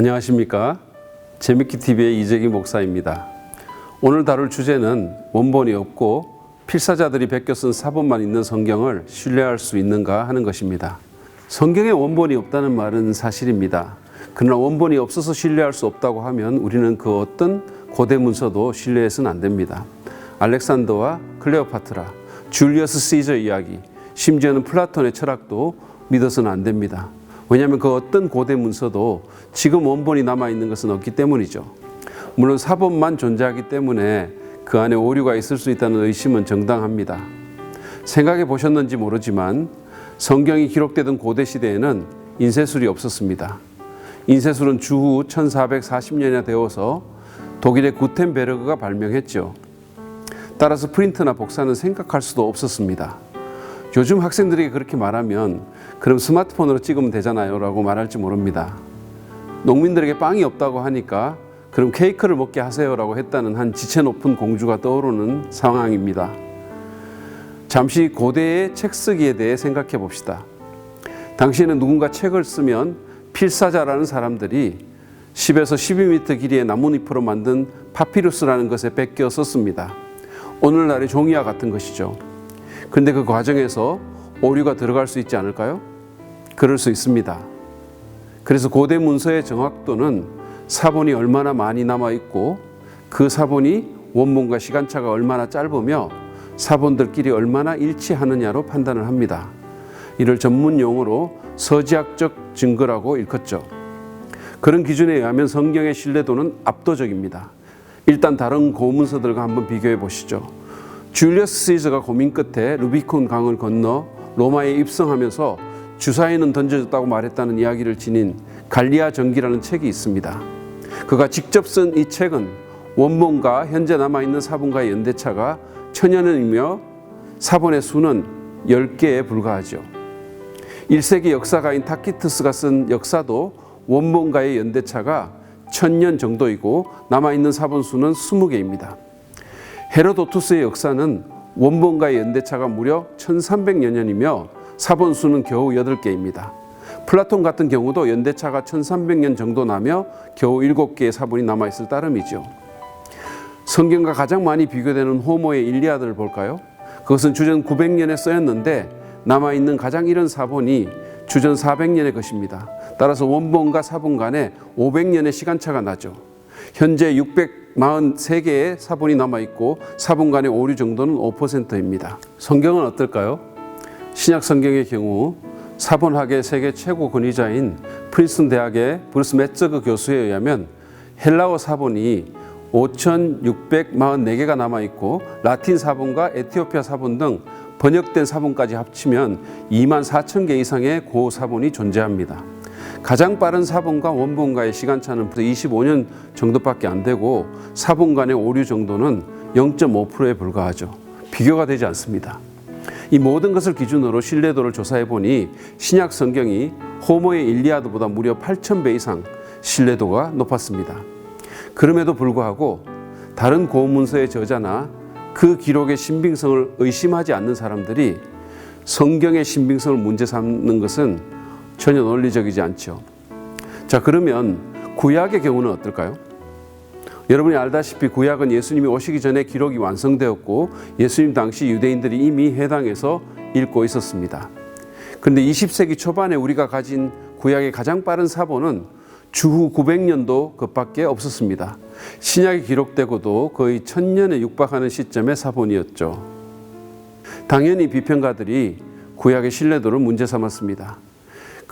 안녕하십니까. 재밌기TV의 이재기 목사입니다. 오늘 다룰 주제는 원본이 없고 필사자들이 베껴 쓴 사본만 있는 성경을 신뢰할 수 있는가 하는 것입니다. 성경에 원본이 없다는 말은 사실입니다. 그러나 원본이 없어서 신뢰할 수 없다고 하면 우리는 그 어떤 고대 문서도 신뢰해서는 안 됩니다. 알렉산더와 클레오파트라, 줄리어스 시저 이야기, 심지어는 플라톤의 철학도 믿어서는 안 됩니다. 왜냐하면 그 어떤 고대 문서도 지금 원본이 남아있는 것은 없기 때문이죠. 물론 사본만 존재하기 때문에 그 안에 오류가 있을 수 있다는 의심은 정당합니다. 생각해 보셨는지 모르지만 성경이 기록되던 고대 시대에는 인쇄술이 없었습니다. 인쇄술은 주후 1440년에 되어서 독일의 구텐베르그가 발명했죠. 따라서 프린트나 복사는 생각할 수도 없었습니다. 요즘 학생들에게 그렇게 말하면 그럼 스마트폰으로 찍으면 되잖아요 라고 말할지 모릅니다. 농민들에게 빵이 없다고 하니까 그럼 케이크를 먹게 하세요 라고 했다는 한 지체 높은 공주가 떠오르는 상황입니다. 잠시 고대의 책 쓰기에 대해 생각해 봅시다. 당시에는 누군가 책을 쓰면 필사자라는 사람들이 10에서 12m 길이의 나뭇잎으로 만든 파피루스라는 것에 베껴 썼습니다. 오늘날의 종이와 같은 것이죠. 그런데 그 과정에서 오류가 들어갈 수 있지 않을까요? 그럴 수 있습니다. 그래서 고대 문서의 정확도는 사본이 얼마나 많이 남아있고 그 사본이 원본과 시간차가 얼마나 짧으며 사본들끼리 얼마나 일치하느냐로 판단을 합니다. 이를 전문 용어로 서지학적 증거라고 일컫죠. 그런 기준에 의하면 성경의 신뢰도는 압도적입니다. 일단 다른 고문서들과 한번 비교해 보시죠. 줄리어스 시저가 고민 끝에 루비콘 강을 건너 로마에 입성하면서 주사위는 던져졌다고 말했다는 이야기를 지닌 갈리아 전기라는 책이 있습니다. 그가 직접 쓴 이 책은 원본과 현재 남아있는 사본과의 연대차가 1000년이며 사본의 수는 10개에 불과하죠. 1세기 역사가인 타키투스가 쓴 역사도 원본과의 연대차가 1000년 정도이고 남아있는 사본 수는 20개입니다. 헤로도투스의 역사는 원본과의 연대차가 무려 1300여 년이며 사본 수는 겨우 8개입니다. 플라톤 같은 경우도 연대차가 1300년 정도 나며 겨우 7개의 사본이 남아있을 따름이죠. 성경과 가장 많이 비교되는 호모의 일리아드를 볼까요? 그것은 주전 900년에 쓰였는데 남아있는 가장 이른 사본이 주전 400년의 것입니다. 따라서 원본과 사본 간에 500년의 시간차가 나죠. 현재 643개의 사본이 남아있고 사본 간의 오류 정도는 5%입니다. 성경은 어떨까요? 신약 성경의 경우 사본학의 세계 최고 권위자인 프린스턴 대학의 브루스 매저그 교수에 의하면 헬라어 사본이 5644개가 남아있고 라틴 사본과 에티오피아 사본 등 번역된 사본까지 합치면 24,000개 이상의 고사본이 존재합니다. 가장 빠른 사본과 원본과의 시간차는 25년 정도밖에 안 되고 사본 간의 오류 정도는 0.5%에 불과하죠. 비교가 되지 않습니다. 이 모든 것을 기준으로 신뢰도를 조사해 보니 신약 성경이 호모의 일리아드보다 무려 8,000배 이상 신뢰도가 높았습니다. 그럼에도 불구하고 다른 고문서의 저자나 그 기록의 신빙성을 의심하지 않는 사람들이 성경의 신빙성을 문제 삼는 것은 전혀 논리적이지 않죠. 자, 그러면 구약의 경우는 어떨까요? 여러분이 알다시피 구약은 예수님이 오시기 전에 기록이 완성되었고 예수님 당시 유대인들이 이미 해당해서 읽고 있었습니다. 그런데 20세기 초반에 우리가 가진 구약의 가장 빠른 사본은 주후 900년도 그밖에 없었습니다. 신약이 기록되고도 거의 1000년에 육박하는 시점의 사본이었죠. 당연히 비평가들이 구약의 신뢰도를 문제 삼았습니다.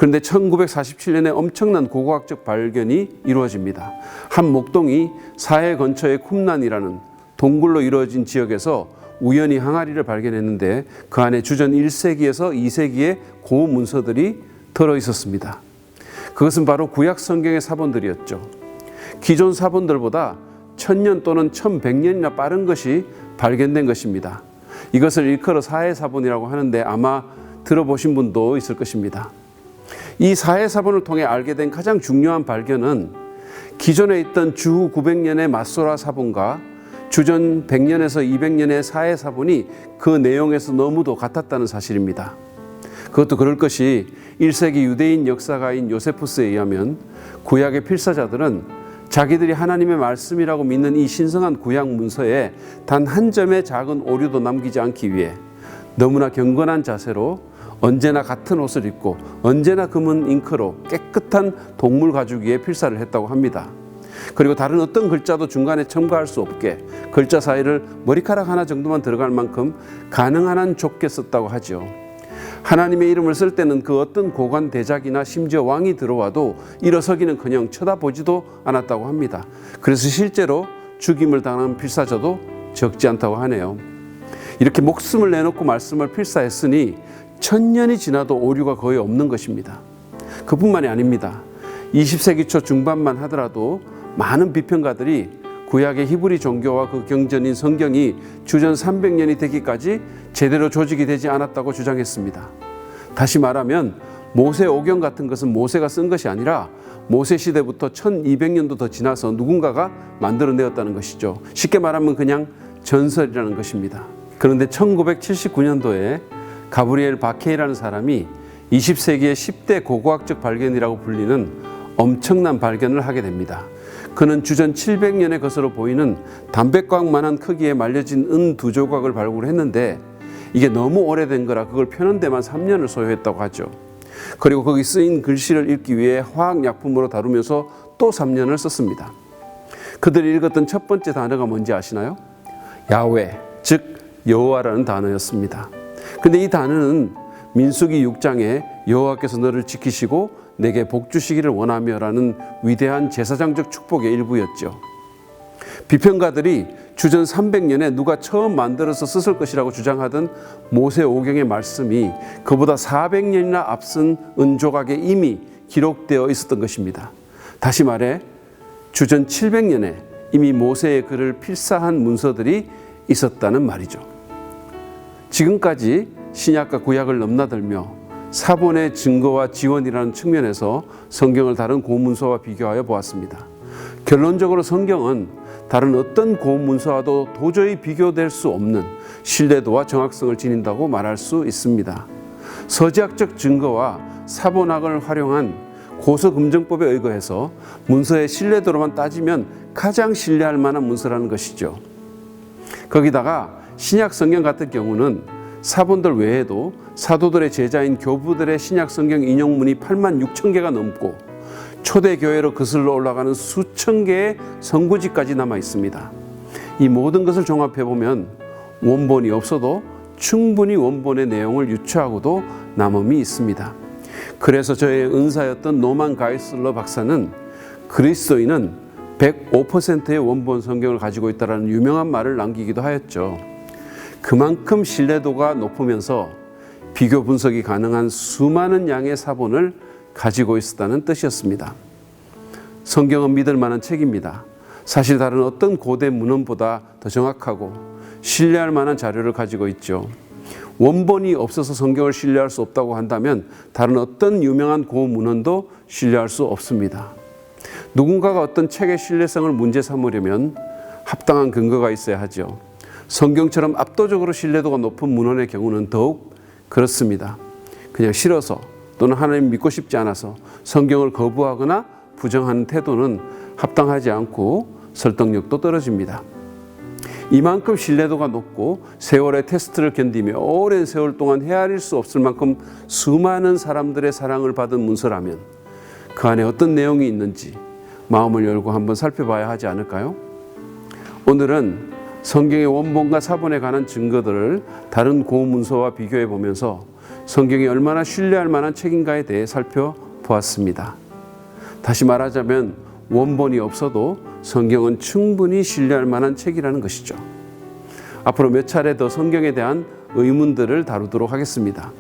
그런데 1947년에 엄청난 고고학적 발견이 이루어집니다. 한 목동이 사해 근처의 쿰란이라는 동굴로 이루어진 지역에서 우연히 항아리를 발견했는데 그 안에 주전 1세기에서 2세기의 고문서들이 들어 있었습니다. 그것은 바로 구약 성경의 사본들이었죠. 기존 사본들보다 1000년 또는 1100년이나 빠른 것이 발견된 것입니다. 이것을 일컬어 사해사본이라고 하는데 아마 들어보신 분도 있을 것입니다. 이 사해사본을 통해 알게 된 가장 중요한 발견은 기존에 있던 주후 900년의 마소라 사본과 주전 100년에서 200년의 사해사본이 그 내용에서 너무도 같았다는 사실입니다. 그것도 그럴 것이 1세기 유대인 역사가인 요세푸스에 의하면 구약의 필사자들은 자기들이 하나님의 말씀이라고 믿는 이 신성한 구약 문서에 단 한 점의 작은 오류도 남기지 않기 위해 너무나 경건한 자세로 언제나 같은 옷을 입고 언제나 금은 잉크로 깨끗한 동물 가죽 위에 필사를 했다고 합니다. 그리고 다른 어떤 글자도 중간에 첨가할 수 없게 글자 사이를 머리카락 하나 정도만 들어갈 만큼 가능한 한 좁게 썼다고 하죠. 하나님의 이름을 쓸 때는 그 어떤 고관 대작이나 심지어 왕이 들어와도 일어서기는커녕 쳐다보지도 않았다고 합니다. 그래서 실제로 죽임을 당한 필사자도 적지 않다고 하네요. 이렇게 목숨을 내놓고 말씀을 필사했으니 1000년이 지나도 오류가 거의 없는 것입니다. 그뿐만이 아닙니다. 20세기 초 중반만 하더라도 많은 비평가들이 구약의 히브리 종교와 그 경전인 성경이 주전 300년이 되기까지 제대로 조직이 되지 않았다고 주장했습니다. 다시 말하면 모세 오경 같은 것은 모세가 쓴 것이 아니라 모세 시대부터 1200년도 더 지나서 누군가가 만들어내었다는 것이죠. 쉽게 말하면 그냥 전설이라는 것입니다. 그런데 1979년도에 가브리엘 바케이라는 사람이 20세기의 10대 고고학적 발견이라고 불리는 엄청난 발견을 하게 됩니다. 그는 주전 700년의 것으로 보이는 담배광만한 크기에 말려진 은 2조각을 발굴했는데 이게 너무 오래된 거라 그걸 펴는 데만 3년을 소요했다고 하죠. 그리고 거기 쓰인 글씨를 읽기 위해 화학약품으로 다루면서 또 3년을 썼습니다. 그들이 읽었던 첫 번째 단어가 뭔지 아시나요? 야훼, 즉 여호와라는 단어였습니다. 근데 이 단어는 민수기 6장에 여호와께서 너를 지키시고 내게 복 주시기를 원하며 라는 위대한 제사장적 축복의 일부였죠. 비평가들이 주전 300년에 누가 처음 만들어서 썼을 것이라고 주장하던 모세 오경의 말씀이 그보다 400년이나 앞선 은조각에 이미 기록되어 있었던 것입니다. 다시 말해 주전 700년에 이미 모세의 글을 필사한 문서들이 있었다는 말이죠. 지금까지 신약과 구약을 넘나들며 사본의 증거와 지원이라는 측면에서 성경을 다른 고문서와 비교하여 보았습니다. 결론적으로 성경은 다른 어떤 고문서와도 도저히 비교될 수 없는 신뢰도와 정확성을 지닌다고 말할 수 있습니다. 서지학적 증거와 사본학을 활용한 고서금정법에 의거해서 문서의 신뢰도로만 따지면 가장 신뢰할 만한 문서라는 것이죠. 거기다가 신약 성경 같은 경우는 사본들 외에도 사도들의 제자인 교부들의 신약 성경 인용문이 86,000개가 넘고 초대교회로 거슬러 올라가는 수천 개의 성구지까지 남아 있습니다. 이 모든 것을 종합해보면 원본이 없어도 충분히 원본의 내용을 유추하고도 남음이 있습니다. 그래서 저의 은사였던 노만 가이슬러 박사는 그리스도인은 105%의 원본 성경을 가지고 있다는 유명한 말을 남기기도 하였죠. 그만큼 신뢰도가 높으면서 비교 분석이 가능한 수많은 양의 사본을 가지고 있었다는 뜻이었습니다. 성경은 믿을 만한 책입니다. 사실 다른 어떤 고대 문헌보다 더 정확하고 신뢰할 만한 자료를 가지고 있죠. 원본이 없어서 성경을 신뢰할 수 없다고 한다면 다른 어떤 유명한 고문헌도 신뢰할 수 없습니다. 누군가가 어떤 책의 신뢰성을 문제 삼으려면 합당한 근거가 있어야 하죠. 성경처럼 압도적으로 신뢰도가 높은 문헌의 경우는 더욱 그렇습니다. 그냥 싫어서 또는 하나님 믿고 싶지 않아서 성경을 거부하거나 부정하는 태도는 합당하지 않고 설득력도 떨어집니다. 이만큼 신뢰도가 높고 세월의 테스트를 견디며 오랜 세월 동안 헤아릴 수 없을 만큼 수많은 사람들의 사랑을 받은 문서라면 그 안에 어떤 내용이 있는지 마음을 열고 한번 살펴봐야 하지 않을까요? 오늘은 성경의 원본과 사본에 관한 증거들을 다른 고문서와 비교해 보면서 성경이 얼마나 신뢰할 만한 책인가에 대해 살펴보았습니다. 다시 말하자면 원본이 없어도 성경은 충분히 신뢰할 만한 책이라는 것이죠. 앞으로 몇 차례 더 성경에 대한 의문들을 다루도록 하겠습니다.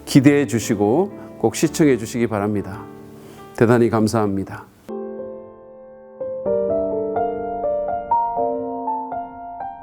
기대해 주시고 꼭 시청해 주시기 바랍니다. 대단히 감사합니다.